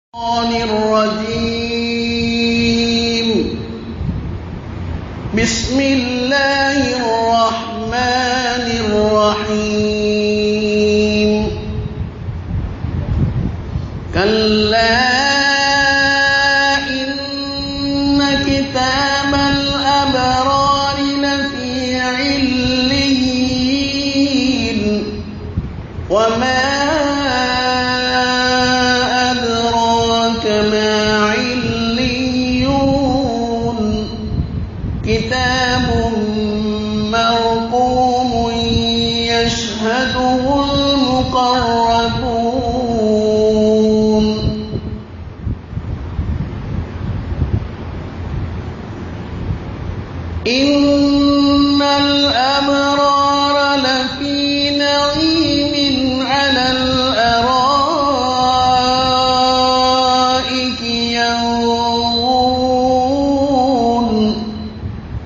الرجيم. بسم الله الرحمن الرحيم. كلا إن كتاب الأبرار لفي عليين وما كتاب مرقوم يشهده المقربون. إن الأبرار لفي نعيم على الأرائك ينظرون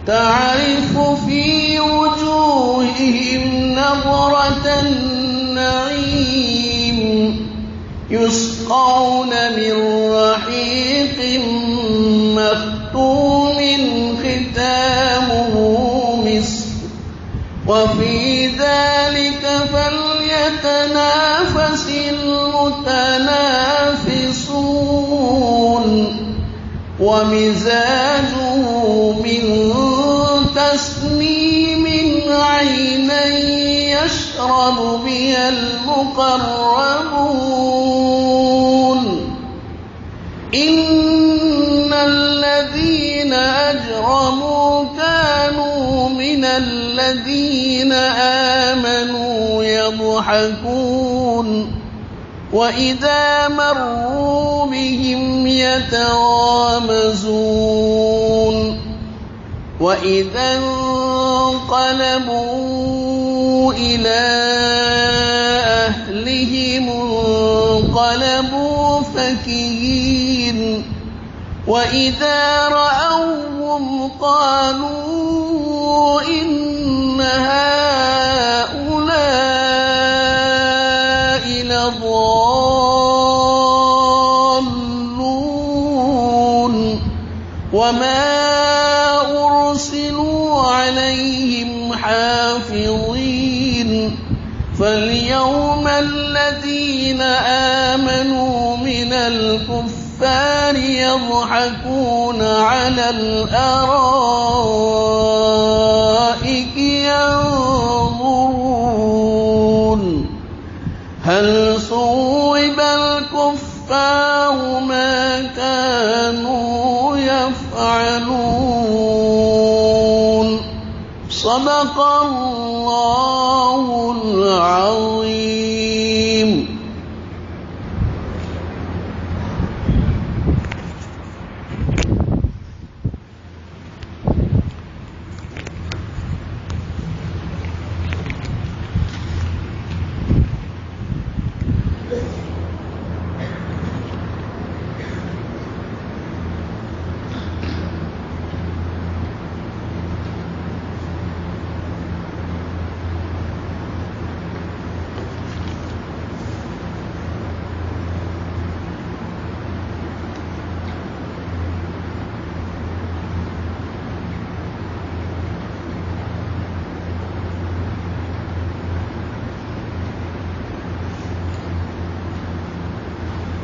تعرف في وجوههم نضرة النعيم يسقون من رحيق مختوم ختامه مسك وفي ذلك فليتنافس المتنافسون. ومزاجه من تسنيم عينا يشرب بها المقربون. إن الذين أجرموا كانوا من الذين آمنوا يضحكون وإذا مروا بهم يتغامزون وإذا انقلبوا إلى أهلهم انقلبوا فكهين وإذا رأوهم قالوا إن هؤلاء لضالون وما أرسلوا عليهم حافظين. فاليوم الذين آمنوا من الكفار يضحكون على الأرائك ينظرون هل ثوب الكفار ما كانوا يفعلون. صدق الله العظيم.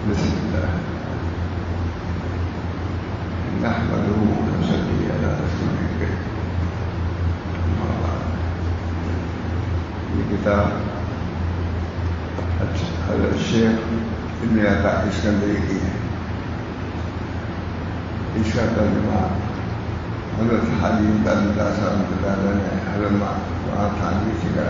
بسم الله نحمده ونصلي على رسوله الكريم. كتاب الشيخ ابن عطاء الإسكندري إشارة لما حضرت حليم الله صلى الله عليه وسلم حضرت وعن تعليم شكرا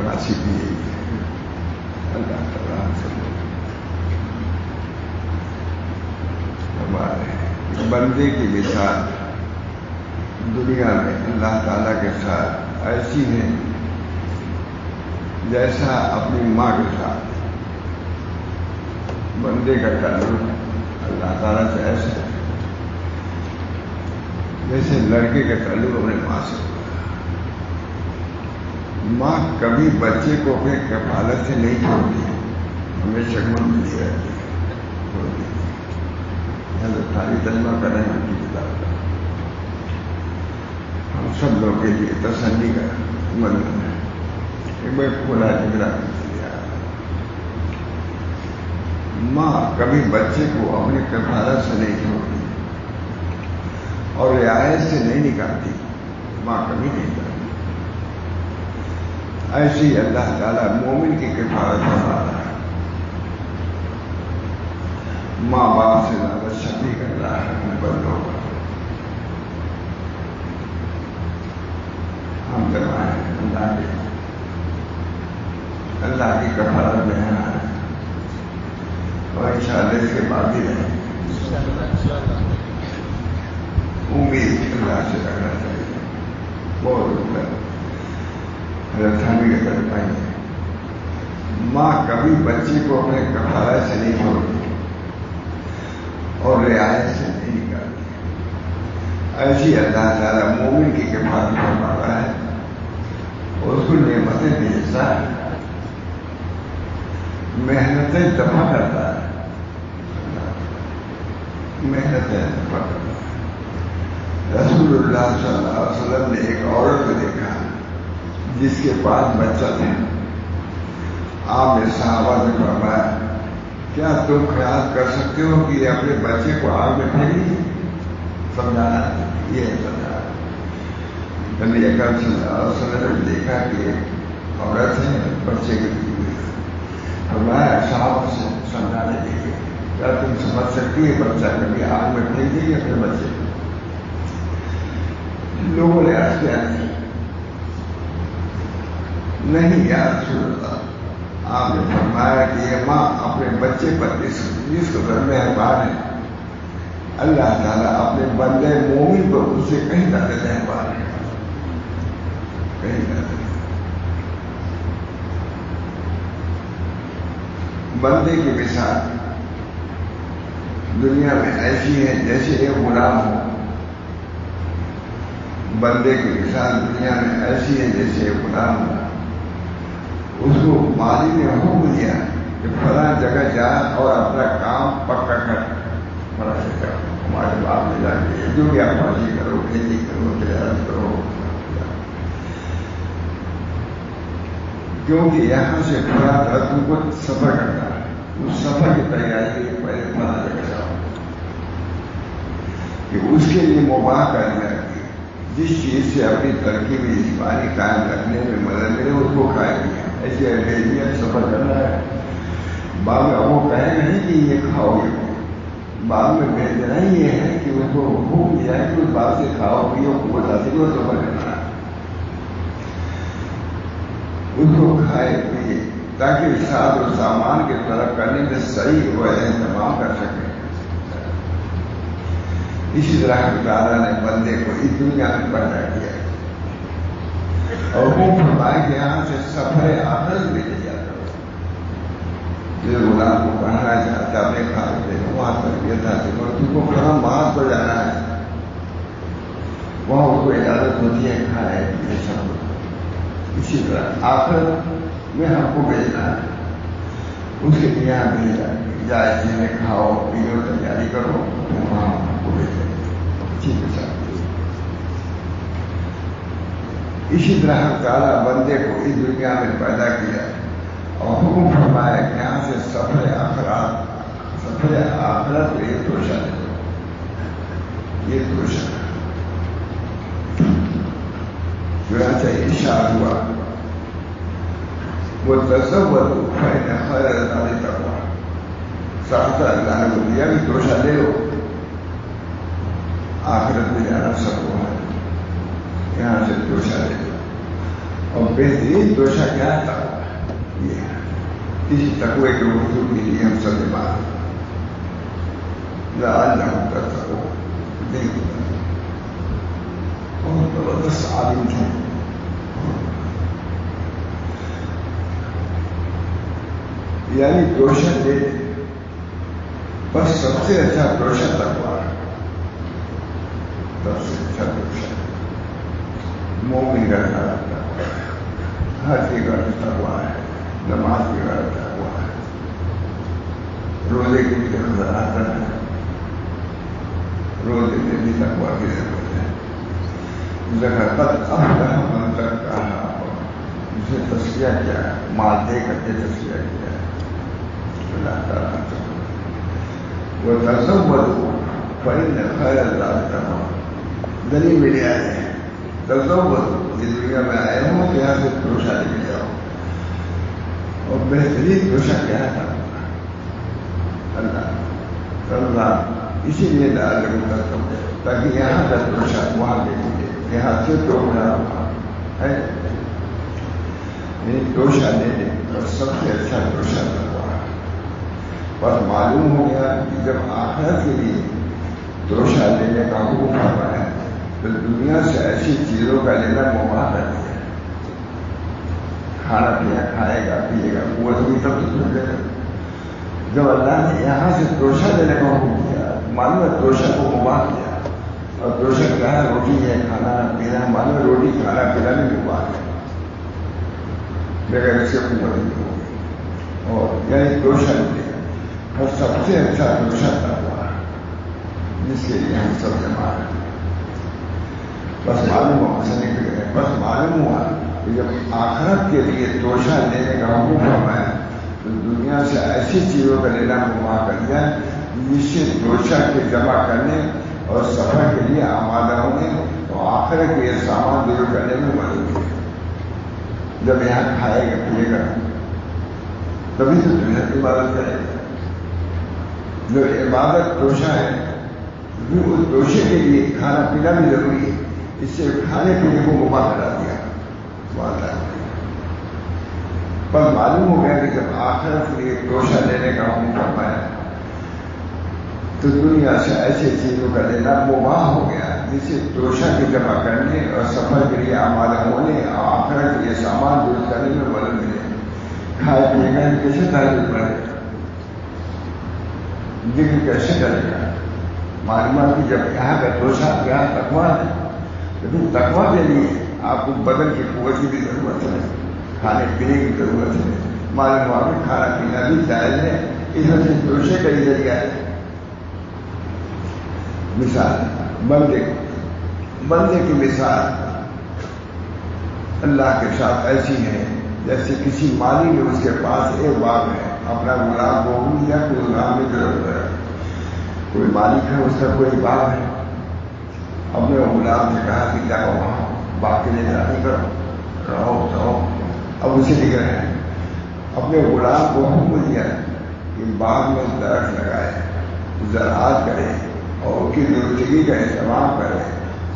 مناسب بھی یہی ہے. اللہ تعالیٰ سے ہمارے بندے کی مثال دنیا میں اللہ تعالیٰ کے ساتھ ایسی ہے جیسا اپنی ماں کے ساتھ. بندے کا تعلق اللہ تعالیٰ سے ایسا ہے جیسے لڑکے کا تعلق اپنے ماں سے. ماں کبھی بچے کو اپنے کفالت سے نہیں چھوڑتی ہے, ہمیشہ من ملی رہتی ہے. حضرت خالی ترجمہ کر رہے ہیں ان کی کتاب کا. ہم سب لوگوں کے لیے تسلی کا مطلب ہے کہ میں کھلا جگڑا دیا. ماں کبھی بچے کو اپنے کفالت سے نہیں چھوڑتی اور رعایت سے نہیں نکالتی. ماں کبھی نہیں کرتی. ایسے ہی اللہ تعالیٰ مومن کی کفالت فرما رہا ہے. ماں باپ سے زیادہ شفیع کر رہا ہے اپنے بندوں پر. ہم کروائیں اللہ کی کفالت میں ہے اور انشاءاللہ اس کے بعد ہی رہیں. امید اللہ سے رکھنا چاہیے. بہت رتھانی کے کر پائیں گے. ماں کبھی بچے کو اپنے کفالت سے نہیں چھوڑتی اور رعایت سے نہیں نکالتی. ایسی اللہ تعالیٰ مومن کی کفالت فرما رہا ہے اور اس کو نعمتیں بھیجتا ہے, محنتیں دفع کرتا ہے. محنتیں دفع کرتا ہے. رسول اللہ صلی اللہ علیہ وسلم نے ایک عورت کو دیکھا جس کے پاس بچہ تھا. آپ نے صحابہ سے فرمایا کیا تم خیال کر سکتے ہو کہ یہ اپنے بچے کو آگ میں پھینکی؟ سمجھانا یہ سمجھانا. نبی اکرم صلی اللہ علیہ وسلم نے دیکھا کہ عورت ہے بچے کے لیے فرمایا صحابہ سے سمجھانے کے لیے کیا تم سمجھ سکتی ہے بچہ کبھی آگ میں پھینک دے گی اپنے بچے کو؟ لوگوں نے عرض کیا نہیں یا رسول اللہ. آپ نے فرمایا کہ یہ ماں اپنے بچے پر جس کو گھر میں مہربان ہے اللہ تعالیٰ اپنے بندے مومن پر اس سے کہیں زیادہ مہربان ہے, کہیں زیادہ. بندے کی مثال دنیا میں ایسی ہے جیسے ایک غلام ہو. بندے کی مثال دنیا میں ایسی ہے جیسے ایک غلام ہو. اس کو مالی نے حکم دیا کہ فلاں جگہ جا اور اپنا کام پکا کر فلاں جگہ ہمارے باپ نے جا کے جو بھی آپ بازی کرو کھیتی کرو تجارت کرو, کیونکہ یہاں سے فلاں تم کو سفر کرنا ہے. اس سفر کی تیاری کے لیے پہلے فلاں جگہ جاؤ کہ اس کے لیے مباح کرنا ہے. جس چیز سے اپنی ترکیبی جسمانی قائم رکھنے میں مدد ملے اس کو کھائے دیا. ایسے انگریزیت سفر کرنا ہے. بعد میں وہ کہے گا نہیں کہ یہ کھاؤ گے, بعد میں بھیجنا ہی یہ ہے کہ اس کو حکم دیا ہے کہ اس بات سے کھاؤ پیو قوت حاصل ہو سفر کرنا ہے. اس کو کھائے پیے تاکہ ساتھ اور سامان کے طرف کرنے میں صحیح و اہتمام کر سکے. اسی طرح تعالیٰ نے بندے کو اس دنیا میں پیدا کیا اور وہ فرمایا کہ یہاں سے سفر آخرت میں لے جاتا ہو. جس غلام کو پڑھنا چاہتا اپنے کھاتے وہاں تربیت حاصل کرو. تم کو کہاں باہر پر جانا ہے وہاں اس کو اجازت ہوتی ہے کھائے پیے سب. اسی طرح آخرت میں ہم کو بھیجنا ہے. اس کے لیے یہاں بھیجا جائے جنہیں کھاؤ پیو تیاری کرو وہاں ہم کو بھیجا. اسی طرح تعالیٰ بندے کو اس دنیا میں پیدا کیا اور حکم فرمایا کہ یہاں سے سفر آخرت کو یہ توشہ دے دو. یہ توشہ چنانچہ ارشاد ہوا وہ تصور فإن خیر الزاد التقویٰ. ساتھ اللہ نے دیا بھی توشہ لے لو, آخرت میں جانا سب کو ہے, یہاں سے توشہ لے لو. اور بہترین توشہ کیا تھا یہ کسی تقوی کے وضو کے لیے ہم سب بات لعلہم تتقون بہت زبردست عالم تھے. یعنی توشہ دے بس سب سے اچھا توشہ تقویٰ ہے. سب سے اچھا توشہ مومن کا گھر تقویٰ ہے. ہر کی گھر تقویٰ ہے. نماز کی گھر تقویٰ ہے. روزے کی ضرورت آتا ہے. روزے میں بھی تقویٰ کی ضرورت ہے. زکات افلح من زکاہا جسے تزکیہ کیا ہے مال دے کر کے تزکیہ کیا ہے اللہ تعالیٰ سے. وَتَزَوَّدُوا فَإِنَّ خَيْرَ الزَّادِ التَّقْوَىٰ. دلیل ملے آئے ہیں تزوّدوا یہ دنیا میں آئے ہوں کہ یہاں سے توشہ لے کے جاؤ. اور بہترین توشہ کیا تھا اللہ اسی لیے ڈال کرتا ہوں تاکہ یہاں کا توشہ وہاں لے لیجیے. یہاں سے تو ہے توشہ لے لیں اور سب سے اچھا توشہ لگوا. بس معلوم ہو گیا کہ جب آخرت کے لیے توشہ لینے کا حکم کرنا ہے تو دنیا سے ایسی چیزوں کا لینا مباح ہے. کھانا پیا کھائے گا پیے گا قوت بھی تب تو دے گا. جب اللہ نے یہاں سے توشہ دینے کا حکم کیا معلوم ہے توشہ کو مباح کیا. اور توشہ کیا ہے روٹی ہے کھانا پینا. معلوم ہے روٹی کھانا پینا بھی مباح ہے بغیر اس سے قوت نہیں ہوگی. اور یعنی توشہ دے اور سب سے اچھا توشہ تقویٰ جس کے لیے ہم سب جمع ہیں. بس معلوم ہوا سے نکل گئے. بس معلوم ہوا کہ جب آخرت کے لیے توشہ لینے کا حکم فرمایا تو دنیا سے ایسی چیزوں کا لینا مباح کر دیا جس سے توشہ کے جمع کرنے اور سفر کے لیے آمادہ ہونے تو آخرت کے سامان دور کرنے میں مدد ملے. جب یہاں کھائے گا پیے گا تبھی تو دنیا کی عبادت کرے گا. جو عبادت توشہ ہے اس توشے کے لیے کھانا پینا بھی ضروری ہے. اس سے کھانے پینے کو مباح کرا دیا. پر معلوم ہو گیا کہ جب آخرت کے لیے توشہ لینے کا حکم فرمایا تو دنیا سے ایسے چیزوں کا لینا مباح ہو گیا جس سے توشہ کے جمع کرنے اور سفر کے لیے آمادہ ہونے اور آخرت کے لیے سامان درست کرنے میں مدد ملے. کھائے پیے گا کیسے تعلق بڑھے گا ذکر کیسے کرے گا. معلومات کی جب یہاں کا توشہ یہاں تقویٰ ہے لیکن تقویٰ کے لیے آپ کو بدن کی قوت کی بھی ضرورت ہے. کھانے پینے کی ضرورت ہے. معلوم ہوا کہ کھانا پینا بھی جائز ہے. اس وجہ سے توشے کا ہی ذریعہ ہے. مثال بندے کی مثال اللہ کے ساتھ ایسی ہے جیسے کسی مالی نے اس کے پاس ایک باغ ہے اپنا غلام بہو یا کوئی غلام کی ضرورت ہے. کوئی مالک ہے اس کا کوئی باغ ہے. اپنے غلام سے کہا کہ جاؤ وہاں باغ کے لیے نہیں کرو رہو. اب اسے لکھ رہے ہیں اپنے غلام کو حکم دیا کہ باغ میں درخت لگائے زراعت کرے اور اس کی درستگی کا اہتمام کرے.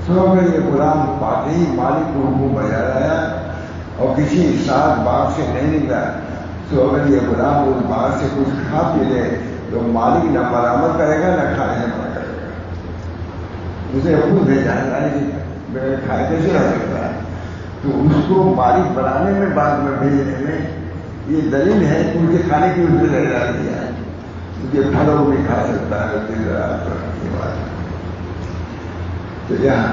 سو اگر یہ غلام پاتے ہی مالک کو حکم بجا لایا اور کسی ساتھ باغ سے نہیں نکلا تو اگر یہ غلام اس باغ سے کچھ کھا پی لے تو مالک نہ مرمت کرے گا نہ کھانے سے منع کرے گا. اسے خود بھیجا ہے بغیر کھائے کیسے رہ سکتا ہے. تو اس کو مالک بنانے میں بعد میں بھیجنے میں یہ دلیل ہے کہ ان کے کھانے کی اس نے لگا دیا ہے. کیونکہ پھلوں بھی کھا سکتا ہے تو یہاں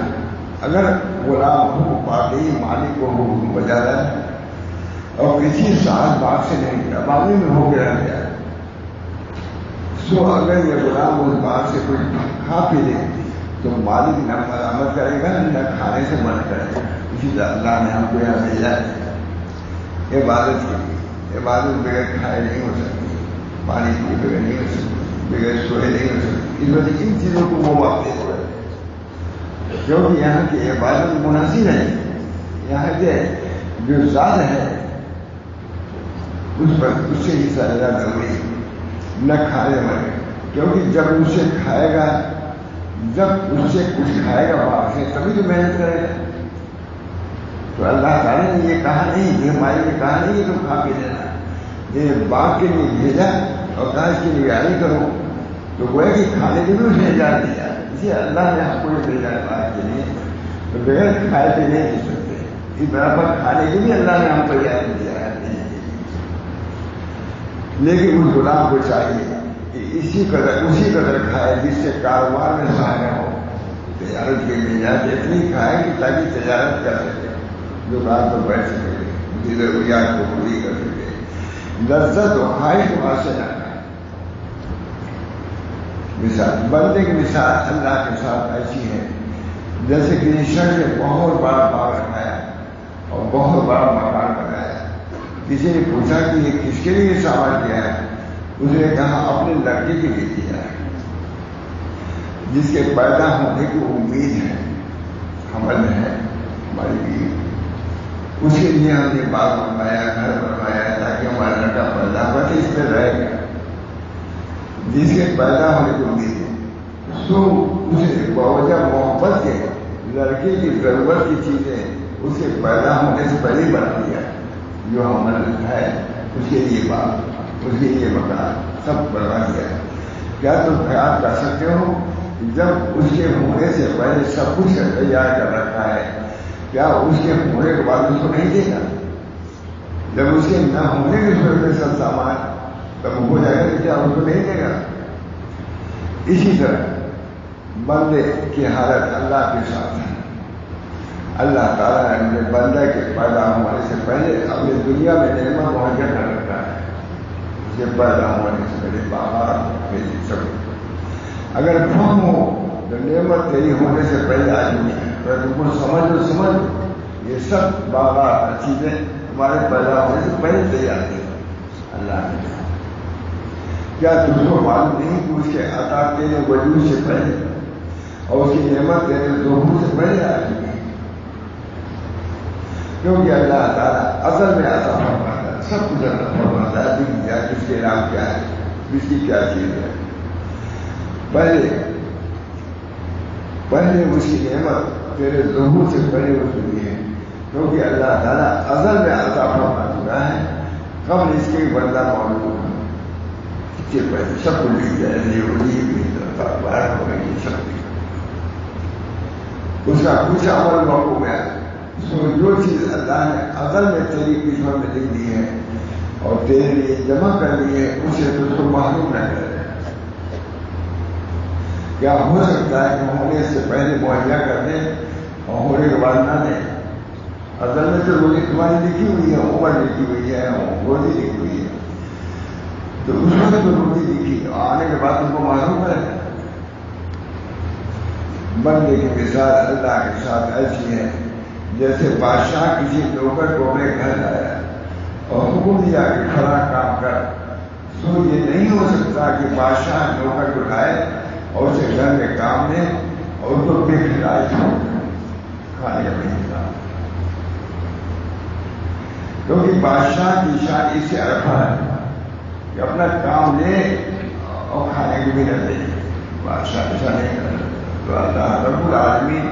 اگر غلام حکم پاتے ہی مالک کو حکم بجا رہا ہے اور کسی ساتھ باغ سے نہیں گیا باغی میں ہو کے رہ گیا سو اگر یہ غلام اس باغ سے کوئی کھا پی لے تو مالک نہ مرمت کرے گا نہ کھانے سے منع کرے گا. اسی طرح اللہ نے ہم کو یہاں بھیجا ہے عبادت کے لیے. عبادت بغیر کھائے نہیں ہو سکتی. پانی پیے بغیر نہیں ہو سکتی. بغیر سوئے نہیں ہو سکتی. اس وجہ ان چیزوں کو وہ واپس ہو رہے کیونکہ یہاں کی عبادت مناسب ہے. یہاں کے جو ذات ہے اس پر اس سے حصہ لینا ضروری ہے نہ کھانے والے. کیونکہ جب اسے کھائے گا جب اس سے کچھ کھائے گا باہر سے تبھی تو محنت کرے گا. تو اللہ تعالیٰ نے یہ کہا نہیں، یہ ہمارے لیے کہا نہیں کہ تم کھا کے لینا، یہ باغ کے لیے بھیجا اور کہا اس کی نگرانی کرو، تو وہ ہے کہ کھانے کے بھی اس نے اجازت دیا، اسے اللہ نے ہم کو یہ بھیجا ہے باغ کے لیے، تو بغیر کھائے پہ نہیں جی سکتے، اس برابر کھانے کے بھی اللہ نے ہم کو اجازت دیا ہے، لیکن اس غلام کو چاہیے کہ اسی قدر کھائے جس سے کاروبار میں سہارا ہو، تجارت کے لیے جائے اتنی کھائے کہ تاکہ تجارت کر سکے، دکان پر بیٹھ سکے، ضروریات کو پوری کر سکے، لذت و خواہش وہاں سے نہ کھائے۔ مثال بندے کی مثال اللہ کے ساتھ ایسی ہے جیسے کہ شخص نے بہت بڑا باغ رکھایا اور بہت بڑا مکان بنایا، کسی نے پوچھا کہ یہ کس کے لیے سامان کیا ہے، اس نے کہا اپنے لڑکے کے لیے کیا ہے جس کے پیدا ہونے کی امید ہے، حمل ہے ہماری بیوی، اس کے لیے ہم نے باغ بنوایا، گھر بنوایا تاکہ ہمارا لڑکا پیدا ہوا تو اس پہ رہے گا، جس کے پیدا ہونے کی امید ہے، سو اسے باوجہ محبت کے لڑکے کی ضرورت کی چیزیں اس کے پیدا ہونے سے پہلے ہی بنا دیا، جو حمل ہے اس کے لیے باغ، اس کے لیے مکان سب بنوا دیا۔ کیا تم خیال کر سکتے ہو جب اس کے ہونے سے پہلے سب کچھ تیار کر رکھا ہے، کیا اس کے ہونے کے بعد اس کو نہیں دے گا؟ جب اس کے نہ ہونے کی صورت میں سب سامان تب ہو جائے گا تو کیا اس کو نہیں دے گا؟ اسی طرح بندے کی حالت اللہ کے ساتھ ہے، اللہ تعالیٰ نے اپنے بندے کے پیدا ہونے سے پہلے اپنی دنیا میں نعمت مہیا کر رکھا ہے، اسے پیدا ہونے سے پہلے باہر سب اگر فہم ہو تو نعمت تیری ہونے سے پہلے آدمی ہے، اگر تم کو سمجھ یہ سب باغات چیزیں تمہارے پیدا ہونے سے پہلے تیار تھی اللہ نے۔ کیا تم کو معلوم نہیں کہ اس کے عطا تیرے وجود سے پہلے اور اس کی نعمت تیرے ظہور سے پہلے آ چکی ہے؟ کیونکہ اللہ تعالیٰ اصل میں عطا فرماتا ہے، سب کچھ عطا فرماتا ہے، کس کے نام کیا ہے، کس کی کیا چیز ہے، پہلے اس کی نعمت تیرے ظہور سے پہلے ہو چکی ہے، کیونکہ اللہ تعالیٰ ازل میں عطا فرما چکا ہے، قبل اس کے بندہ موجود ہے، اس سے پہلے سب کو لکھ جائے باہر ہو گئی سب اس کا کچھ عمل موقع گیا، جو چیز اللہ نے ازل میں تیری قسمت میں لکھ دی ہے اور تیرے لیے جمع کر دی ہے، اسے تو اس کو معلوم نہ کرے۔ کیا ہو سکتا ہے کہ ہونے سے پہلے مہیا کر دیں اور ہونے کے بعد نہ دیں؟ اصل میں تو روزی تمہاری لکھی ہوئی ہے، عمر لکھی ہوئی ہے، روزی لکھی ہوئی ہے، تو اس میں تو روزی لکھی آنے کے بعد تم کو معلوم ہے۔ بندے کی مثال اللہ کے ساتھ ایسی ہے جیسے بادشاہ کسی نوکر کو اپنے گھر لایا اور حکم دیا کہ کھڑا کام کر، سو یہ نہیں ہو سکتا کہ بادشاہ نوکر کو لائے اور اسے گھر میں کام دے اور اس کو بے کھلائے کھانے کا نہیں ملا، کیونکہ بادشاہ کی شان اس سے عرفہ ہے کہ اپنا کام لے اور کھانے کو بھی نہ دے، بادشاہ ایسا نہیں کرتا۔ تو اللہ رب العالمین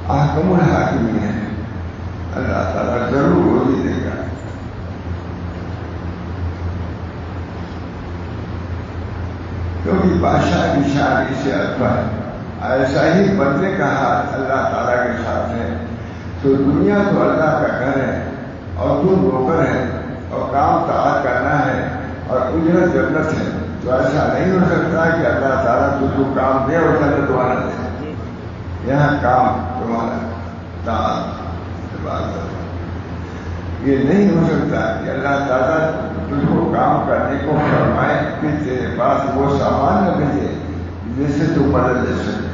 احکم الحاکمین ہے، اللہ تعالیٰ ضرور روزی دے گا۔ کیونکہ بادشاہ کی شان اس سے عرفہ ہے، ایسا ہی بندے کا ہاتھ اللہ تعالیٰ کے ساتھ ہے، تو دنیا تو اللہ کا گھر ہے اور تو نوکر ہے اور کام طاعت کرنا ہے اور اجرت جنت ہے، تو ایسا نہیں ہو سکتا کہ اللہ تعالیٰ تجھ کو کام دے اور جنت تمہارا دے، یہاں کام تمہارا طاعت عبادت، یہ نہیں ہو سکتا کہ اللہ تعالیٰ تجھ کو کام کرنے کو فرمائے کہ تیرے پاس وہ سامان نہ بھیجے جس سے تو مدد لے سکے،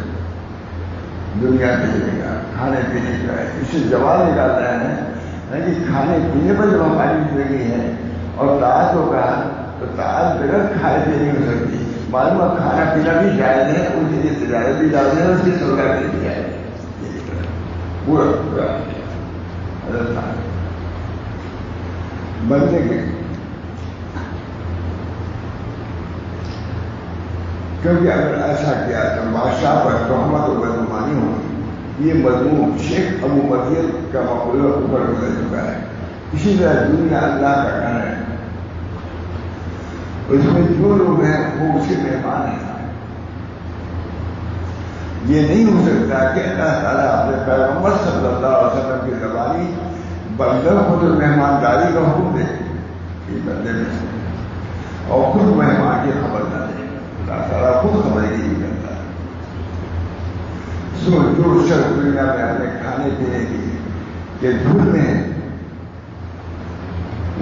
دنیا بھیجے گا کھانے پینے کا، اس سے جواب نکالتا ہے کہ کھانے پینے پر جو ہماری زندگی ہے اور طاعت کو کہا تو طاعت بغیر کھائے پیے نہیں ہو سکتی، معلوم ہے کھانا پینا بھی جائز ہے، اس کے لیے تجارت بھی جائز ہے، اس کی سرکار بھی جائز ہے، پورا بندے کے، کیونکہ اگر ایسا کیا تو بادشاہ پر تہمت و بدگمانی ہوگی، یہ مضمون شیخ ابو مدین کا مقولہ اوپر گزر چکا ہے. اسی طرح دنیا اللہ کا گھر ہے، اس میں جو لوگ ہیں وہ اس کے مہمان ہیں. یہ نہیں ہو سکتا کہ اللہ تعالیٰ اپنے پیغمبر صلی اللہ علیہ وسلم کی زبانی بندر کو تو مہمانداری کا حکم دے کہ بندے میں سے اور خود مہمان کی خبر نہ دے. اللہ تعالیٰ خود خبر کی بھی کرتا ہے. جو شخص دنیا میں اپنے کھانے پینے کی کہ دھول میں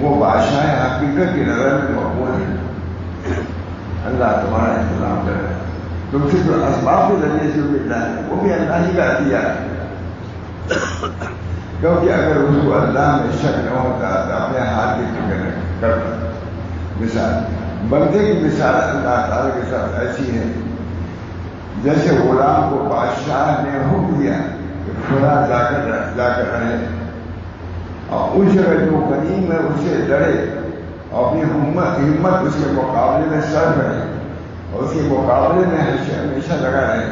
وہ بادشاہ حقیقت کی نظر میں مقبول ہے. اللہ تمہارا انتظام کرے. تم سے جو اسباب کے ذریعے سے ملتا ہے وہ بھی اللہ ہی کا عطیہ ہے. کیونکہ اگر اس کو اللہ میں شک نہ ہوتا تو اپنے ہاتھ کی فکر کرتا. مثال بندے کی مثال اللہ تعالیٰ کے ساتھ ایسی ہے جیسے غلام کو بادشاہ نے حکم دیا کہ فلاں جا کر رہے اور اس جگہ جو غنیم ہے اسے ڈرے اور اپنی ہمت اس کے مقابلے میں سر کرے اور اس کے مقابلے میں ہمیشہ لگا رہے.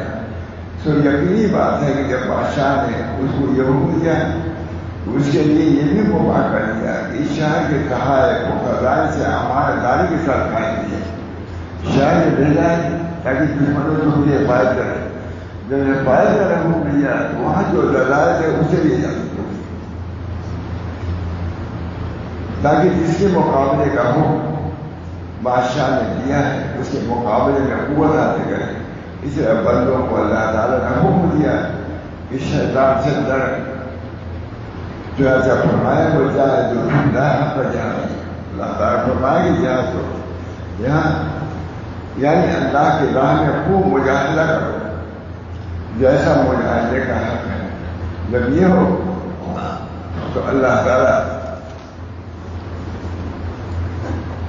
سو یقینی بات ہے کہ جب بادشاہ نے اس کو یہ حکم دیا اس کے لیے یہ بھی موقع کر دیا کہ اس شہر کے تحائف کو خزانے سے امانت داری کے ساتھ کھائیں گے. شہر میں بھیجا ہے تاکہ دشمنوں سے مجھے حفاظت کرے. جب حفاظت کا حکم دیا وہاں جو لذائذ ہے اسے لے جا سکتے تاکہ جس کے مقابلے کا حکم بادشاہ نے دیا ہے اس کے مقابلے میں قوت حاصل کرے. اس لیے بندوں کو اللہ تعالیٰ نے حکم دیا کہ شیطان سے ڈر جو ایسا فرمایا وہ جائے جو اللہ پر جہاں نہیں. اللہ تعالیٰ فرمائے کہ جہاں تو یہاں یعنی اللہ کی راہ میں خوب مجاہدہ کرو جیسا مجاہدے کا حق ہے. جب یہ ہو تو اللہ تعالیٰ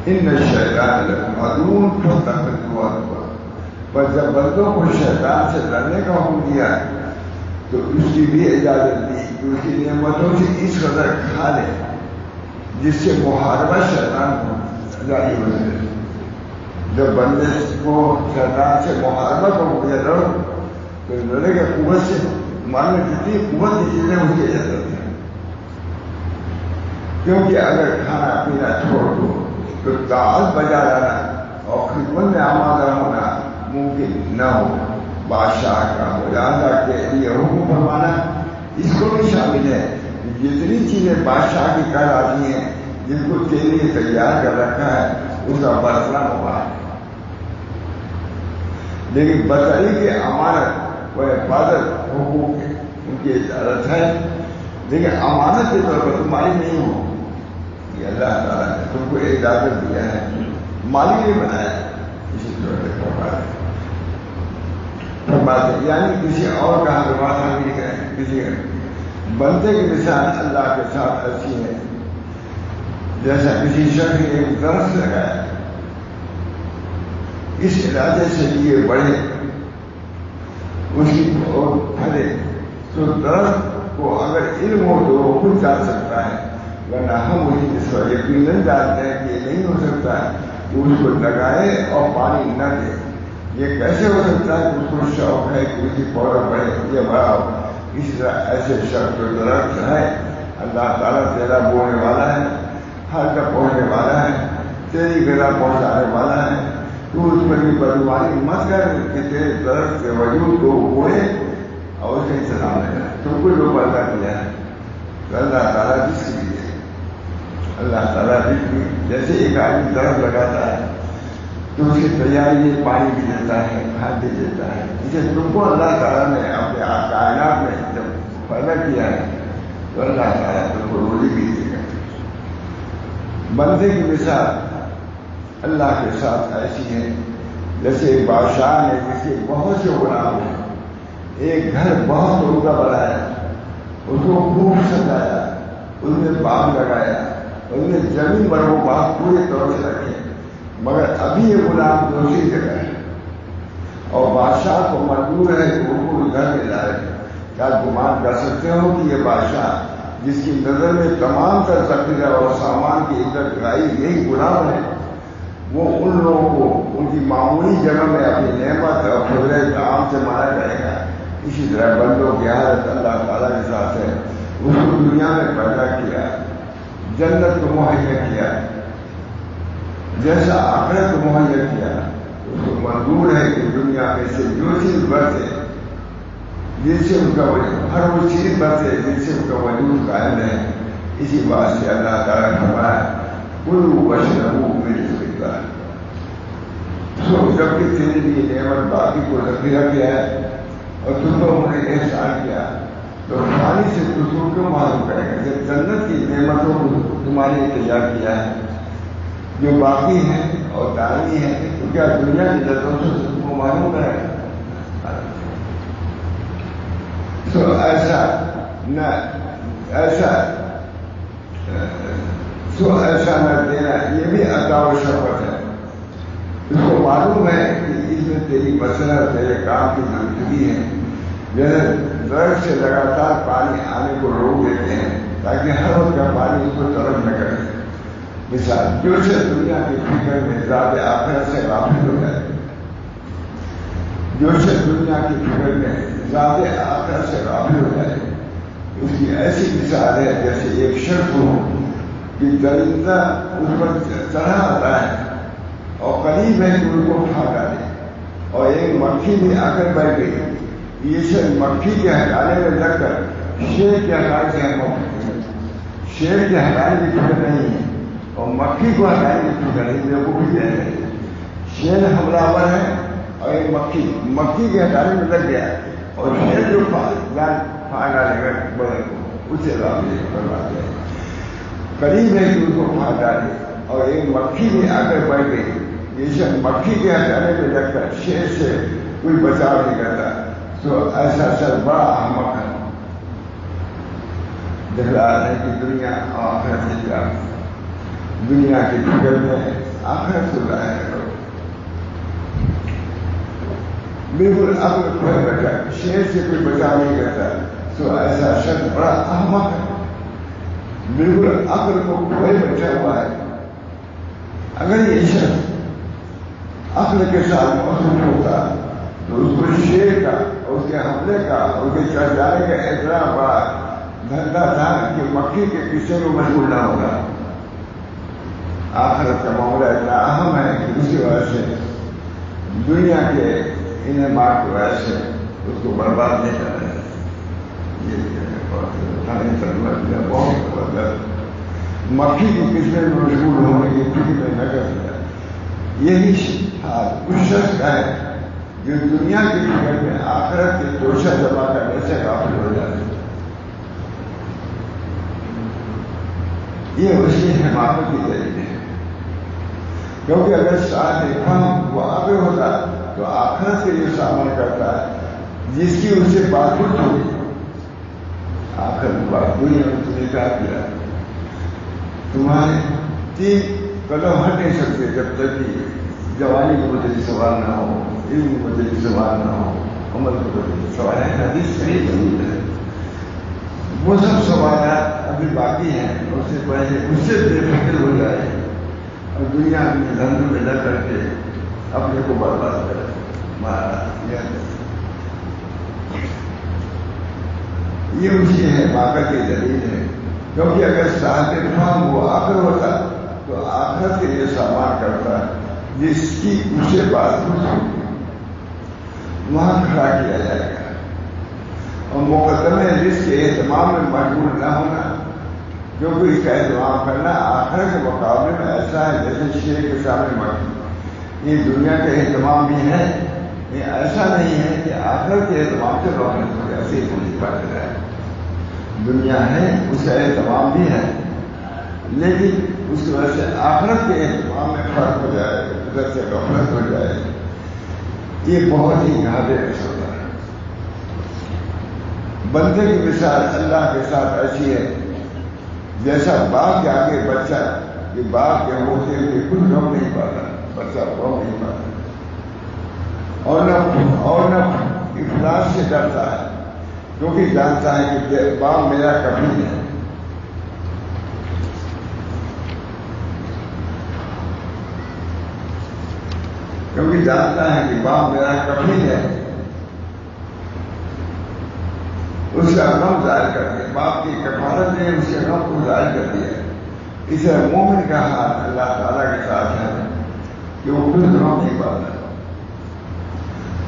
ان شیطان لکم عدو فاتخذوہ عدوا. پر جب بندوں کو شیطان سے لڑنے کا حکم دیا تو اس کی بھی اجازت دی کہ اس کی نعمتوں سے اس قدر کھا لے جس سے محاربہ شیطان کو جاری ہو جائے. جب بندے کو شیطان سے محاربہ کو مجھے لڑو تو لڑے گا قوت سے. مان میں جتنی قوت کی چیزیں اس کی اجازت ہے. کیونکہ اگر کھانا پینا چھوڑ دو تو طاعت بجا لانا اور خدمت میں آمادہ ہونا ممکن نہ ہو. بادشاہ کا مجاہدہ کے لیے حکم فرمانا اس کو بھی شامل ہے. جتنی چیزیں بادشاہ کی کر آتی ہیں جن کو تیل لیے تیار کر رکھا ہے اس کا برتنا ہوا ہے. لیکن بطری کی امانت و حفاظت حقوق ان کی اجازت ہے لیکن امانت کے طور پر تمہاری نہیں ہو. یہ اللہ تعالیٰ نے تم کو اجازت دیا ہے مالی نہیں بنایا. اسی طرح فرماتے یعنی کسی اور کا حکمات ہم نہیں کریں. کسی بندے کی مثال اللہ کے ساتھ ایسی ہے جیسا کسی شخص نے ایک درخت لگایا اس علاقے سے لیے بڑھے اس کی پھلے تو درخت کو اگر علم ہو تو وہ خود جان سکتا ہے ورنہ ہم اسی اس پر یقیناً جانتے ہیں کہ یہ نہیں ہو سکتا کہ اس کو لگائے اور پانی نہ دے. یہ کیسے ہو سکتا ہے کہ اس کو شوق ہے کہ اس کی پودا بڑھے یہ بڑا ہو. اسی طرح ایسے شخص جو درخت ہے اللہ تعالیٰ تیرا بونے والا ہے ہر کا پہنچنے والا ہے تیری غذا پہنچانے والا ہے. تو اس پر بھی بدگمانی مت کر کہ تیرے درخت کے وجود کو بوئے اور اسے انتظام لینا. تم کو جو پیدا کیا ہے تو اللہ تعالیٰ جس کے لیے اللہ تعالیٰ جیسے ایک آدمی درخت لگاتا ہے تو اس کی تیاری پانی بھی دیتا ہے کھاد بھی دیتا ہے. اسے تم کو اللہ تعالیٰ نے اپنے کائنات میں جب پیدا کیا ہے تو اللہ تعالیٰ تم کو روزی بھی دے گا. بندے کی مثال اللہ کے ساتھ ایسی ہے جیسے ایک بادشاہ نے جس کے بہت سے غلام ہیں ایک گھر بہت عمدہ بنایا اس کو خوب سجایا اس نے باغ لگایا اس نے زمین پر وہ باغ پورے طور سے رکھے مگر ابھی یہ غلام دوسری جگہ ہے اور بادشاہ کو مجبور ہے کہ ان کو گھر میں لائے. کیا گمان کر سکتے ہو کہ یہ بادشاہ جس کی نظر میں تمام تر ذخیرہ اور سامان کی عزت گائی یہی غلام ہے وہ ان لوگوں کو ان کی معمولی جگہ میں اپنی نعمت اور فضلِ طعام سے مانا جائے گا اسی طرح بندوں کی حالت اللہ تعالیٰ کے ساتھ ہے. اس کو دنیا میں پیدا کیا، جنت کو مہیا کیا، جیسا آخرت کو مہیا کیا. اس کو منظور ہے کہ دنیا میں سے جو چیز برتے جن سے ان کا ہر وہ چیز برتے جن سے ان کا وجود قائم ہے. اسی بات سے اللہ تعالیٰ نے فرمایا کلوا واشربوا من رزق اللہ. جب کہ تیرے لیے نعمت باقی کو ذخیرہ کیا ہے اور تم کو انہوں نے احسان کیا تو پانی سے تم کو کیوں معلوم کرے گا؟ جب جنت کی نعمتوں کو تمہارے لیے تیار کیا ہے جو باقی ہے اور دانی ہے تو کیا دنیا کی لذتوں سے تم کو معلوم کرے گا؟ تو ایسا نہ دینا یہ بھی عطا و شفقت ہے. اس کو معلوم ہے کہ اس میں تیری مسئلہ تیرے کام کی زندگی ہے. جیسے درخت سے لگاتار پانی آنے کو روک دیتے ہیں تاکہ ہر وقت کا پانی اس کو طلب نہ کرے. مثال جو سے دنیا کی فکر میں ذات آخرت سے غافل ہو جائے، جو سے دنیا کی فکر میں ذات آخرت سے غافل ہو جائے، اس کی ایسی مثال ہے جیسے ایک شخص ہو کہ درندہ اس پر چڑھا آتا ہے اور قریب ہے کہ ان کو اٹھا ڈالے اور ایک مکھی بھی آ کر بیٹھ گئی. یہ شخص مکھی کے ہٹانے میں لگ کر شیر کے ہٹانے سے شیر کے ہٹانے کی فکر نہیں ہے اور مکھی کو ہٹانے کی فکر نہیں. لوگوں بھی کہہ رہے ہیں شیر حملہ آور ہے اور ایک مکھی کے ہٹانے میں لگ گیا اور شیر جو پھاڑ ڈالے گا بدل کو اسے برباد ہے. قریب ہے کہ ان کو پھاڑ ڈالے اور ایک مکھی بھی آ کر بیٹھ گئی. یہ شخص مکھی کے ہٹانے میں لگ کر شیر سے کوئی بچاؤ نہیں کرتا تو ایسا سر بڑا احمق ہے. دکھلا ہے کہ دنیا آخرت سے کیا دنیا کی فکر میں آخرت کو ظاہر کرو. بالکل عقل کھوئے بیٹھا شیر سے کوئی بچاؤ نہیں کرتا تو ایسا شخص بڑا احمق ہے. بالکل عقل کو کھوئے بیٹھا ہوا ہے. اگر یہ شخص عقل کے ساتھ موجود ہوتا تو اس کو شیر کا اور اس کے حملے کا اور اس کے چڑھ جانے کا اتنا بڑا دھندا تھا کہ مکھی کے قصے کو مشغول نہ ہوگا. آخرت کا معاملہ اتنا اہم ہے کہ اسی وجہ سے دنیا کے انعامات کی وجہ سے اس کو برباد نہیں کر رہے. مکھی کی قسمیں میں مشغول ہونے کی فکر میں نہ کر دیا. یہی حال اس شخص کا ہے جو دنیا کی فکر میں آخرت کے توشہ جمع کرنے سے غافل ہو جاتے ہیں. یہ اس کی حماقت کی دلیل ہے کیونکہ اگر صاحب فہم وہ آگے ہوتا تو آخرت کے لیے سامنا کرتا ہے جس کی اس سے بات کچھ ہوگی. آخر بات دنیا میں تمہیں کیا کیا تمہارے 3 قدم ہٹ نہیں سکتے جب تک کہ جوانی کو بدلی سوال نہ ہو، علم کو بدلی سوال نہ ہو، عمل کو بدلی سوال ہے. حدیث صحیح ضرور ہے. وہ سب سوالات ابھی باقی ہیں. اس سے پہلے اس سے بے فکر ہو جائے اور دنیا میں دھندوں میں لگ کر کے اپنے کو برباد کرے. یہ اسی ہے واقع کی دلیل ہے کیونکہ اگر صاحب فہم وہ آخر ہوتا تو آخرت کے لیے سامان کرتا جس کی اسے بات وہاں کھڑا کیا جائے گا اور مقدمے رزق کے اہتمام میں مجبور نہ ہونا کیونکہ اس کا اہتمام کرنا آخر کے مقابلے میں ایسا ہے جیسے شیر کے سامنے مٹی. یہ دنیا کا اہتمام بھی ہے، یہ ایسا نہیں ہے کہ آخر کے اہتمام سے روشن ہو جائے. ایسے پوری بات ہے دنیا ہے اس کا اہتمام بھی ہے لیکن اس کی وجہ سے آخرت کے اہتمام میں فرق ہو جائے، ادھر سے غفلت ہو جائے. یہ بہت ہی گھاٹے میں ہوتا ہے. بندے کی مثال اللہ کے ساتھ ایسی ہے جیسا باپ کے آگے بچہ کہ باپ کے ہوتے ہوئے کچھ غم نہیں پاتا، بچہ غم نہیں پاتا اور نہ افلاس سے ڈرتا ہے کیونکہ جانتا ہے کہ باپ میرا کبھی ہے. کیونکہ جانتا ہے کہ باپ میرا کبھی ہے اس کا غم ظاہر کر دیا، باپ کی کفالت نے اس کے غم کو ظاہر کر دیا۔ اسے مومن کا حال اللہ تعالیٰ کے ساتھ ہے کہ وہ خود غم نہیں پاتا،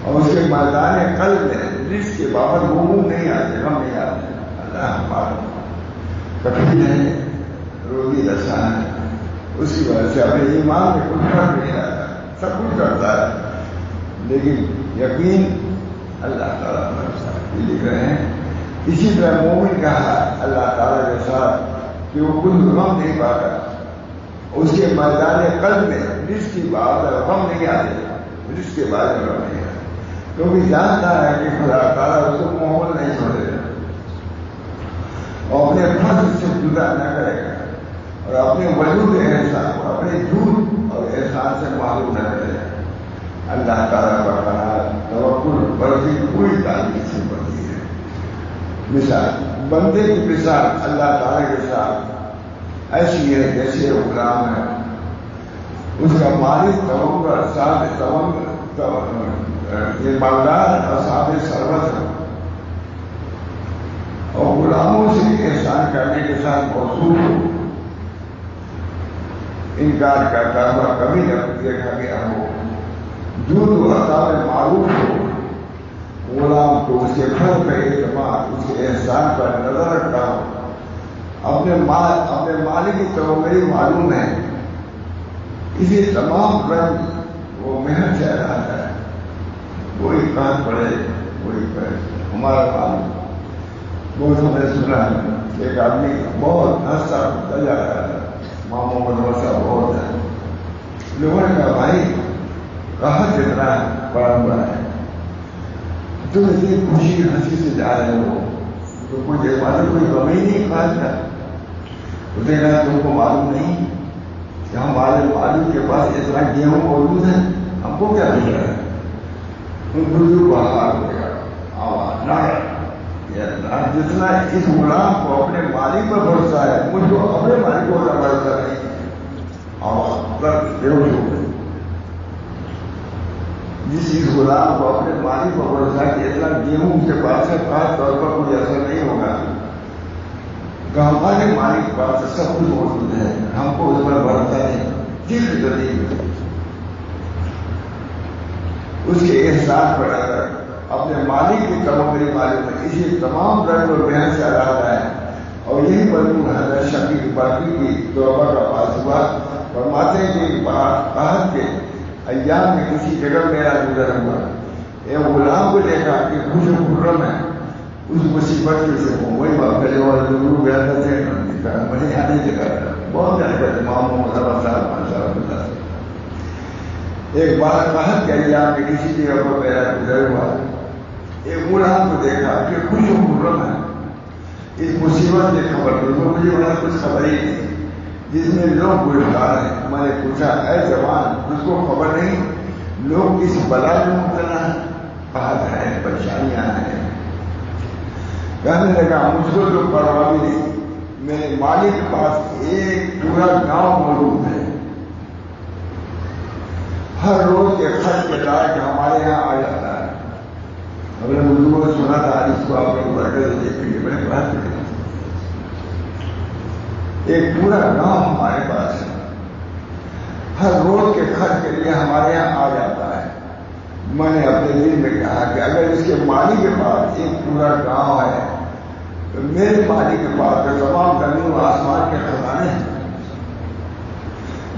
اور اس کے میدان قلب میں رزق کے بابت غموم نہیں آتے، غم نہیں آتے۔ اللہ ہمارا کفیل ہے، روزی رساں ہے، اس کی وجہ سے اپنے ایمان میں کچھ فرق نہیں آتا، سب کچھ کرتا ہے، لیکن یقین اللہ تعالیٰ ہمارے ساتھ لکھ رہے ہیں۔ اسی طرح مومن کا حال اللہ تعالیٰ کے ساتھ کہ وہ خود غم نہیں پاتا، اس کے میدان قلب میں رزق کی بات غم نہیں آتے، رزق کے بارے میں غم نہیں آتے، کیونکہ جانتا ہے کہ خدا تعالیٰ اس کو محمد نہیں چھوڑے گا اور اپنے فرض سے جدا نہ کرے گا، اور اپنے وجود احسان کو اپنے جھوٹ اور احسان سے معلوم نہ کرے گا۔ اللہ تعالیٰ کا قرار توکل بڑی پوری تعلیم سے بڑھتی ہے۔ مثال بندے کی مثال اللہ تعالیٰ کے ساتھ ایسی ہے جیسے غلام ہے، اس کا مالک یہ مالدار اور صاحب ثروت ہے، اور غلاموں سے احسان کرنے کے ساتھ موصول ہو، انکار کرتا ہوا کبھی نہ دیکھا گیا ہو، جھوٹ و عطا میں معروف ہو، غلام کو اس کے فرض پہ اعتماد، اس کے احسان پر نظر رکھتا ہو، اپنے مالک کی توقعی معلوم ہے، اسی تمام رنگ وہ محنت سے رہتا ہے، وہی کان پڑے وہی پڑے۔ ہمارا معلوم بہت ہم نے سنا ہے، ایک آدمی بہت ہنستا ہوتا جا رہا تھا، ماں محمد مرسا بہت ہے، لوگوں نے کہا بھائی کہاں جتنا بڑا ہوا ہے، تم اتنی خوشی ہنسی سے جا رہے ہو، تو کوئی غم ہی نہیں خاص تھا۔ اس نے کہا تم کو معلوم نہیں کہ ہمارے مالک کے پاس اتنا گیہوں موجود ہے، ہم کو کیا مل رہا ہے؟ بزرگ کو ہار ہو گیا، جتنا اس غلام کو اپنے مالک پر بھروسہ ہے، مجھ کو اپنے مالک کو بھروسہ نہیں، اور بےہوش ہو گئے۔ جس غلام کو اپنے مالک پر بھروسہ کہ اتنا گیہوں اس کے پاس ہے، خاص طور پر کوئی اثر نہیں ہوگا، کہ ہمارے مالک کے پاس سب کچھ موجود ہے، ہم کو اس پر بھروسہ نہیں، اس کے احساس پر اپنے مالک کی توقعی معلوم ہے، اسی تمام رنگ اور بہن سے آزاد ہے۔ اور یہی مضمون حضرت شفیع برقی کی توبہ کا پاس ہوا، فرماتے ہیں کہ عہد کے ایام میں کسی جگہ میرا گزر ہوا، ایک غلام کو دیکھا کہ خوش و خرم ہے، اس مصیبت کے سے وہی واقعے اور ضرور گیا تھا، مجھے یہاں نہیں دیکھا تھا، بہت زیادہ امام محمد صاحب ایک بار عہد کے ایام میں کسی جگہ پر میرا گزر ہوا، ایک غلام کو دیکھا کہ خوش و خرم ہے، اس مصیبت کی خبر مجھے وہاں کچھ خبر ہی نہیں، جس میں لوگ گرفتار ہیں۔ میں نے پوچھا اے جوان اس کو خبر نہیں لوگ اس بلا میں مبتلا ہیں، بات ہے پریشانیاں ہیں؟ کہنے لگا مجھ کو تو پرواہ بھی نہیں، میرے مالک کے پاس ایک پورا گاؤں موجود ہے، ہر روز کے خرچ کے لائق ہمارے یہاں آ جاتا ہے۔ ہم نے بزرگوں کو سنا تھا، اس کو آپ لوگ پڑھ کر دیکھیں گے، میں نے بات کی ایک پورا گاؤں ہمارے پاس ہے، ہر روز کے خرچ کے لیے ہمارے یہاں آ جاتا ہے۔ میں نے اپنے دل میں کہا کہ اگر اس کے مالک کے پاس ایک پورا گاؤں ہے تو میرے مالک کے پاس تو تمام زمین و آسمان کے خزانے ہیں،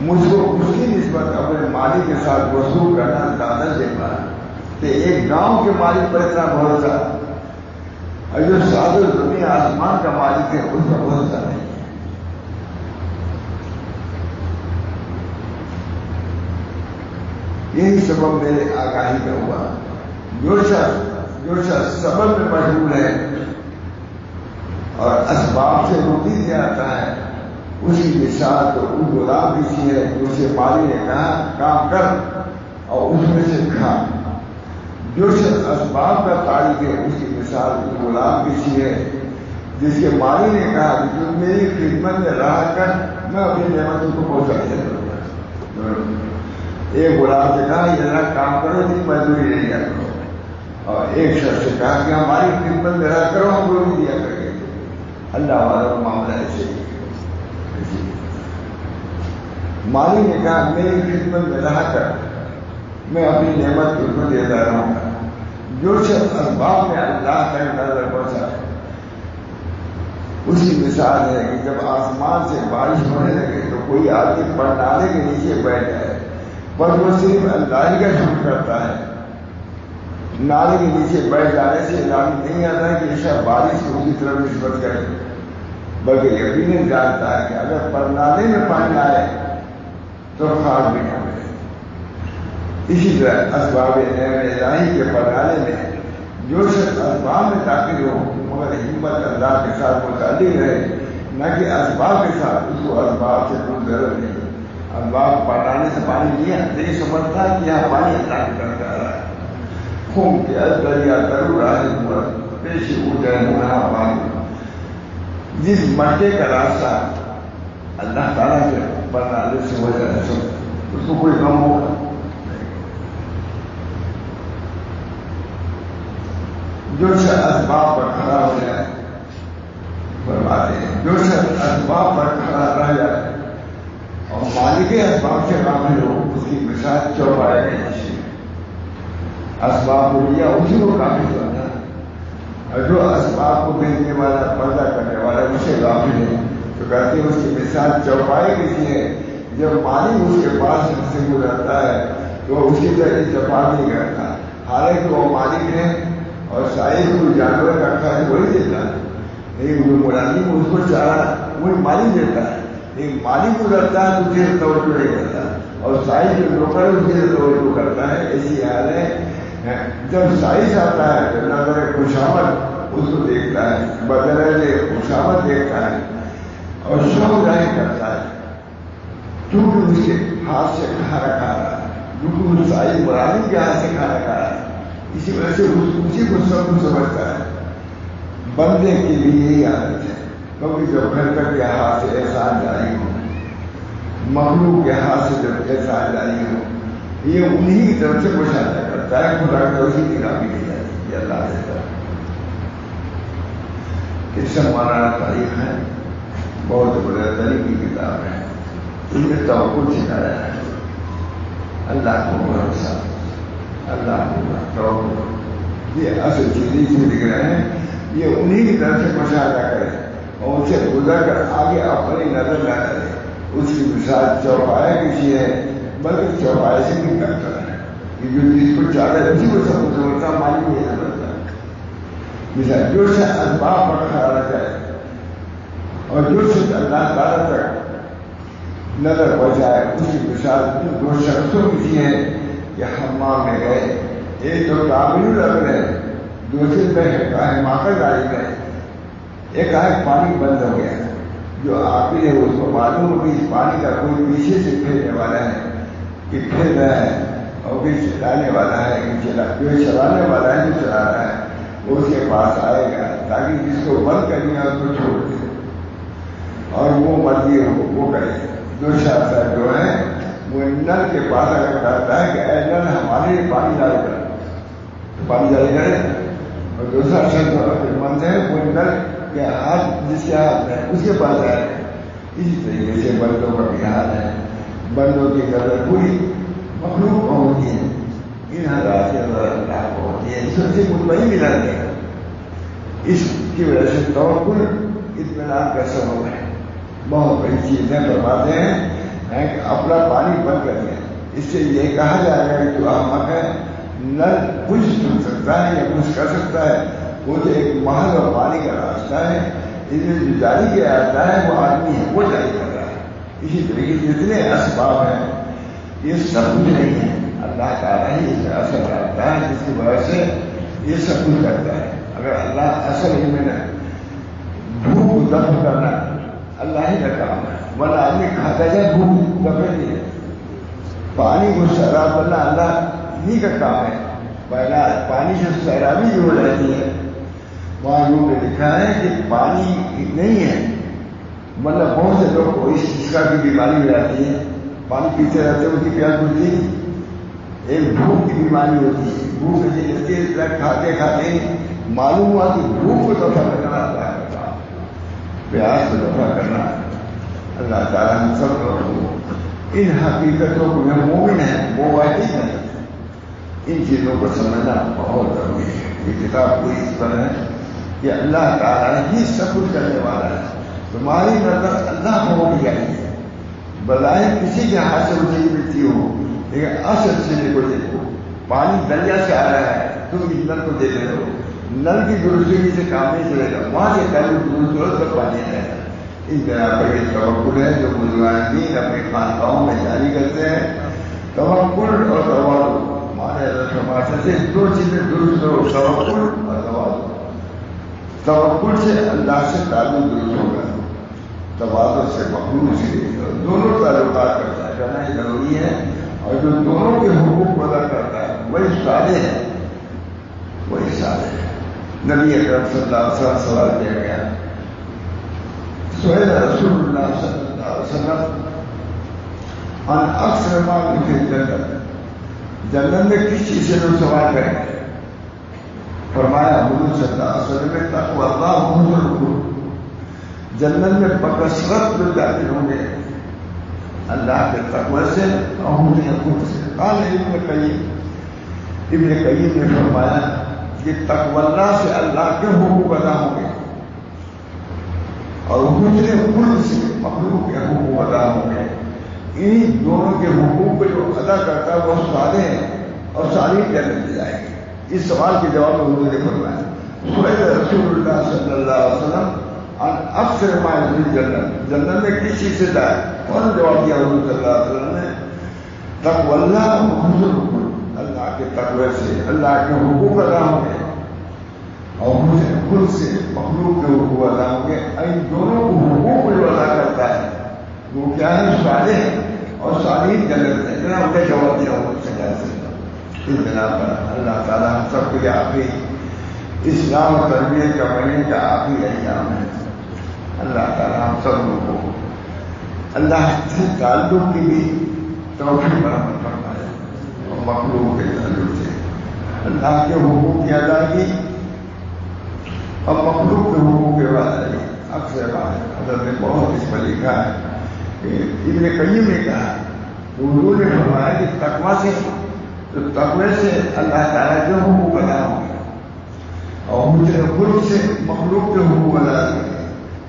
مجھ کو اس کی نسبت اپنے مالک کے ساتھ وصول کرنا زیادہ دیکھا کہ ایک گاؤں کے مالک پر اتنا بھروسہ، اور جو سادہ زمین آسمان کا مالک ہے اس کا بھروسہ نہیں۔ یہی سبب میرے آگاہی کا ہوا، جو شخص سبب میں مشغول ہے اور اسباب سے روٹی سے آتا ہے، اس کی مثال تو ان غلام کی سی ہے جو اسے مالی نے کہا کام کر اور اس میں سے کھا۔ جو شخص اسباب کا تاریخ ہے اس کی مثال اس غلام کی سی ہے جس کے مالی نے کہا کہ جو میری خدمت میں رہا کر میں اپنی نعمتوں کو پہنچا دیا کروں۔ ایک غلام سے کہا یہ ذرا کام کرو، اتنی مزدوری نہیں کرو، اور ایک شخص سے کہا کہ ہماری خدمت میں رہا کرو، ہم کو مالک نے کہا میری خدمت میں رہا کر، میں اپنی نعمت تجھ کو دیتا رہوں گا۔ جو شخص اسباب میں اللہ کا نظر پہنچا ہے، اس کی مثال ہے کہ جب آسمان سے بارش ہونے لگے تو کوئی آدمی پرنالے کے نیچے بیٹھ جائے، پر وہ صرف اللہ ہی کا شکر کرتا ہے۔ نالے کے نیچے بیٹھ جانے سے علامت نہیں آتا کہ یہ شخص بارش کو اسی طرف نسبت کرے، بلکہ یقیناً جانتا ہے کہ اگر پرنالے میں پانی آئے تو خاک بھی نہ ملے۔ اسی طرح اسباب نعمت الہی کے پرنالے میں جو شخص اسباب میں داخل ہو مگر ہمت اللہ کے ساتھ متعلق رہے، نہ کہ اسباب کے ساتھ، اس کو اسباب سے کوئی ضرورت نہیں۔ اسباب پرنالے سے پانی لیا نہیں سمجھتا کہ یہاں پانی اللہ کی طرف جا رہا ہے۔ خون کے دریا ضرور آئے پیش ہو جائے گناہ پانی، جس مٹے کا راستہ اللہ تعالیٰ کے پرنالے سے ہو جائے اس کو کوئی غم ہوگا۔ جو شخص اسباب پر کھڑا ہو جائے، فرماتے ہیں جو شخص اسباب پر کھڑا رہ جائے اور مالک اسباب سے غافل ہو، اس کی مثال چوپائے کے نیچے۔ اسباب کو لیا اسی کو کافی سمجھا، اور جو اسباب کو بھیجنے والا پردہ کرنے والا اسے غافل ہے تو کہتے ہیں اس کی مثال چوپائے کی ہے۔ جب مالک اس کے پاس سے گزرتا ہے تو اس کی طرح اتفاق نہیں کرتا، حالانکہ وہ مالک ہے اور شاید کوئی جانور کا خرچ وہی دیتا ہے، لیکن وہ ملازم اس کو چارہ وہی مالک دیتا ہے، لیکن مالک گزرتا ہے تو پھر توجہ نہیں کرتا، اور شاید جو نوکر اس کے توجہ کرتا ہے۔ ایسی حال ہے جب سائز آتا ہے تو نظر خوشامد اس کو دیکھتا ہے، بدل خوشامد دیکھتا ہے اور شوق ظاہر کرتا ہے، کیونکہ اس کے ہاتھ سے کھانا کھا رہا ہے، کیونکہ اس سائز ملازم کے ہاتھ سے کھانا کھا رہا ہے، اسی وجہ سے اسی کو سب کچھ سمجھتا ہے۔ بندے کی بھی یہی عادت ہے، کیونکہ جب گھر کا کے ہاتھ سے احسان جاری ہو، مخلوق کے ہاتھ سے جب احسان جاری ہو، یہ انہی کی طرف سے مشاہدہ کرتا ہے، خدا کا اسی کی کافی نہیں جاتی یہ اللہ سے طرف۔ قصہ مولانا تاریخ ہے، بہت بڑے تاریخ کی کتاب ہے، ان میں توکل سکھایا ہے، اللہ کو بھروسہ، اللہ کو توکل، یہ اصل چیزیں اس میں دکھ رہے ہیں، یہ انہی کی طرف سے مشاہدہ کرے اور اسے گزر کر آگے اپنی نظر نہ ڈالے۔ اس کی مثال چوپائے کسی ہے، بلکہ چوپائے سے بھی کرتا ہے کہ جو جس کو چاہتا ہے اسی کو سب سمجھتا، مالک نہیں سمجھتا۔ مثال جو شخص اسباب پر کھڑا رہ جائے اور جو شخص اللہ تعالیٰ تک نظر پہنچائے، اس کی مثال دو شخصوں کی ہے کہ حمام میں گئے، ایک تو تعمیر لگ رہے، دوسرے میں ماکر گاڑی گئے، ایک آئے پانی بند ہو گیا، جو عاقل ہے اس کو معلوم ہو کہ اس پانی کا کوئی پیچھے سے پھیرنے والا ہے کہ پھر رہا ہے، اور کوئی چلانے والا ہے کہ جو چلانے والا ہے جو چلا رہا ہے وہ اس کے پاس آئے گا تاکہ جس کو بند کرنا ہے اس کو چھوڑ دے اور وہ مرضی ہو وہ کرے۔ جو شخص جو ہے وہ نل کے پاس اگر کہتا ہے کہ اے نل ہمارے لیے پانی جاری کر، تو پانی جاری کرے، اور دوسرا شخص مند ہے وہ نل کے ہاتھ جس کے ہاتھ میں اس کے پاس جائے گا۔ اسی طریقے سے بندوں کا بھی حال ہے، بندوں کی قدر پوری مخلوق کو ہوتی ہے، ان حضرات کے اندر اللہ کو ہوتی ہے، اس سے مطمئن ملا دے گا۔ اس کی وجہ سے توکل اطمینان کا سبب ہے، بہت بڑی چیزیں فرماتے ہیں کہ اپنا پانی بند کر دیا، اس سے یہ کہا جائے گا کہ جو احمق ہے نل کچھ سن سکتا ہے یا کچھ کر سکتا ہے، وہ تو ایک محل اور پانی کا راستہ ہے، اس میں جو جاری کیا جاتا ہے وہ آدمی ہے، وہ جاری کر رہا ہے۔ اسی طریقے سے جتنے اسباب ہیں یہ سب کچھ نہیں ہے، اللہ تعالیٰ ہی اس میں اثر ڈالتا ہے جس کی وجہ سے یہ سب کچھ کرتا ہے۔ اگر اللہ اصل ہی میں نہ بھوک کو دفع کرنا اللہ ہی کا کام ہے، ورنہ آدمی کھاتا ہے بھوک دفع نہیں ہے۔ پانی کو سیراب کرنا اللہ ہی کا کام ہے، پہلا پانی سے سیرابی جو ہو جاتی ہے وہاں لوگوں نے لکھا ہے کہ پانی نہیں ہے، مطلب بہت سے لوگ کو اس چیز کا بھی بیماری ہو جاتی ہے، پانی پیتے رہتے ہیں ان کی پیاس بجھتی ہے، ایک بھوک کی بیماری ہوتی ہے، بھوک ایسی کھاتے کھاتے معلوم ہوا کہ بھوک کو دفع کرنا اللہ کا کام، پیاس کو دفع کرنا اللہ تعالیٰ ہم سب لوگوں کو ان حقیقتوں کو جو مومن ہے وہ واقعی نہیں، ان چیزوں کو سمجھنا بہت ضروری ہے۔ یہ کتاب کوئی اس پر ہے کہ اللہ تعالیٰ ہی سب کچھ کرنے والا ہے، تمہاری نظر اللہ کو ہو جائے گی، بظاہر کسی کے ہاتھ سے وہ چیز ملتی ہو، لیکن اصل چیز کو دیکھو، پانی دریا سے آ رہا ہے، تم اس نل کو دیکھ رہے ہو، نل کی درستگی سے کام نہیں چلے گا، وہاں سے درست کا پانی آئے گا۔ اس بنا پر یہ توکل ہے جو مجاہدین اپنی خانقاہوں میں جاری کرتے ہیں۔ توکل اور تواضع ہمارے حضرت سے دو چیزیں درست ہو، توکل اور تواضع۔ توکل سے اللہ سے تعلق درست ہوگا، تواضع سے مخلوق سے، دونوں تعلقات کرتا ہے، کہنا یہ ضروری ہے، اور جو دونوں کے حقوق ادا کرتا ہے وہی صالح ہے، وہی صالح ہے۔ نبی اکرم صلی اللہ علیہ وسلم سوال کیا گیا، سئل رسول اللہ صلی اللہ علیہ وسلم عن اکثر ما فی الجنت، جنت میں کس چیز سے لوگ سوال کریں گے؟ فرمایا حضور صلی اللہ علیہ وسلم میں تقوی اللہ حضور رکھو، جنت میں بکثرت لوگ داخل ہوں گے اللہ کے تقوی سے اور حضور خود سے۔ قال ابن قیم نے فرمایا کہ تقوی اللہ سے اللہ کے حقوق ادا ہوں گے اور حضور خود سے مخلوق کے حقوق ادا ہوں گے۔ ان دونوں کے حقوق کو جو ادا کرتا ہے وہ صالح ہے اور صالح جنت جائے گی۔ اس سوال کے جواب میں حضور نے فرمایا سئل رسول اللہ صلی اللہ علیہ وسلم عن اکثر ما فی الجنت، جنت میں کس چیز سے جائے؟ کون جواب دیا حضور صلی اللہ علیہ وسلم نے؟ تقوی اللہ حضور، اللہ کے تقوی سے اللہ کے حقوق ادا ہوں گے اور مجھے خود سے مخلوق کے حقوق ادا ہوں گے۔ ان دونوں کو حقوق جو ادا کرتا ہے وہ کیا ہے؟ صالح ہے اور صالح جنت ہے۔ اتنا ان کا جواب دیا حضور صلی اللہ علیہ وسلم۔ اس بنا پر اللہ تعالیٰ ہم سب کے لیے آخری اسلام و تربیت کا بننے کا آخری ایام ہے۔ اللہ تعالیٰ ہم سب لوگوں کو اللہ سے تعلق کی بھی توفیق برآمد فرمائے اور مخلوق کے تعلق سے اللہ کے حقوق کی ادائیگی اور مخلوق کے حقوق کی ادائیگی۔ اکثر حضرت نے بہت اس پر لکھا ہے کہ ابن قیم نے کہا، حضور نے فرمایا کہ تقوی سے، تو تقوی سے اللہ تعالیٰ کے حقوق ادا ہوں گے اور مجھے خود سے مخلوق کے حقوق ادا کریں گے،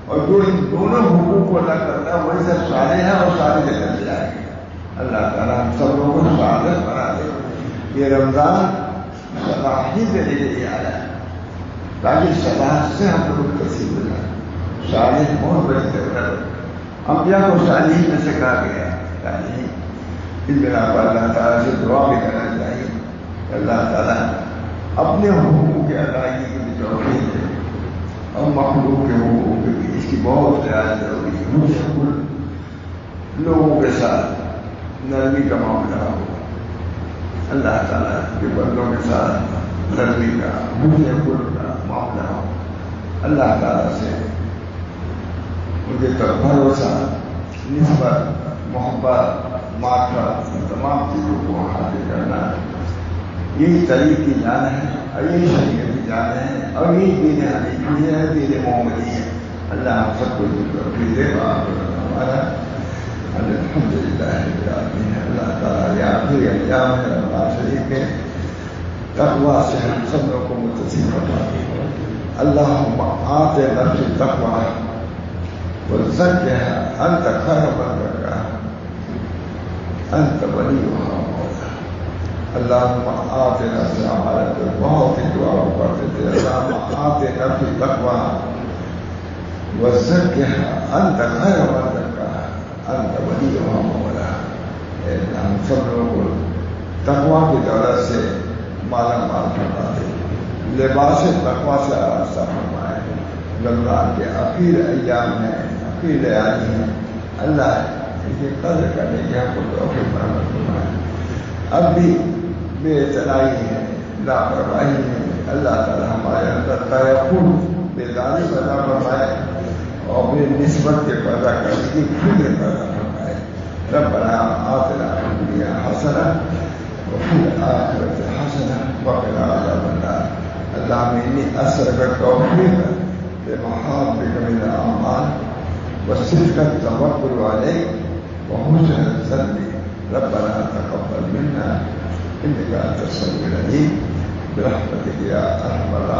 اور جو ان دونوں حقوق کو ادا کرتا ہے وہی سب صالح ہے اور صالح جنت جائے گے۔ اللہ تعالیٰ ہم سب لوگوں کو صالح بنا دے۔ یہ رمضان صلاح ہی دینے کے لیے آیا ہے تاکہ صلاح سے ہم لوگ تصیب ہو جائیں۔ صالح بہت بڑی ضرورت ہے، انبیاء کو صالحین میں سے کہا گیا ہے۔ صالحین اس بنا پر اللہ تعالیٰ سے دعا بھی کرنا چاہیے کہ اللہ تعالیٰ اپنے حقوق کے ادائیگی کی بھی توفیق دے اور مخلوق کے حقوق کی بھی، اس کی بہت زیادہ ضروری ہے۔ مجھے لوگوں کے ساتھ نرمی کا معاملہ ہو، اللہ تعالیٰ کے بندوں کے ساتھ نرمی کا، مجھے کا معاملہ ہو، اللہ تعالیٰ سے مجھے بھروسہ، نسبت، محبت، معرفت، ان تمام چیزوں کو حاصل کرنا، یہی طریق کی جان ہے اور یہی شریعت کی جان ہے اور یہی دین حنیفی ہے، دین محمدی ہے۔ اللہ ہم سب کو توفیق دے۔ ہمارا الحمدللہ رب العالمین۔ اللہ تعالیٰ یہ آخری ایام ہے رمضان شریف کے، تقوی سے ہم سب لوگوں کو متصل فرمائے۔ اللہم آت نفس التقوی وزکھا انت خیر من زکاھا انت ولیھا ومولاھا۔ اللہم آت نفس، ہمارے تو بہت ہی دعا پڑھتے تھے، اللہم آت نفس التقوی وزکھا انت خیر من زکاھا انت ولیھا ومولاھا۔ اے اللہ ہم سب لوگوں کو تقوی کی دولت سے مالا مال فرما دے، لباس تقوی سے آراستہ فرمائے۔ رمضان کے آخر ایام ہیں، آخری لیالی ہیں، اللہ ان کی قدر کرنے کی ہم کو توفیق برآمد فرمائے۔ اب بھی بے اطلاعی ہے، لاپرواہی ہے، اللہ تعالیٰ ہمارے اندر تیقن، بیداری پیدا فرمائے اور بے نسبت کے پیدا کرنے کی فکر پیدا فرمائے۔ ربنا آتنا فی الدنیا حسنہ وفی الآخرۃ حسنہ وقنا عذاب النار۔ اللہم انی اسألک التوفیق لمحابک من الأعمال وصدق التوکل علیک وحسن الظن ربنا تقبل منا إنك أنت السميع العليم برحمتك يا أرحم الراحمين.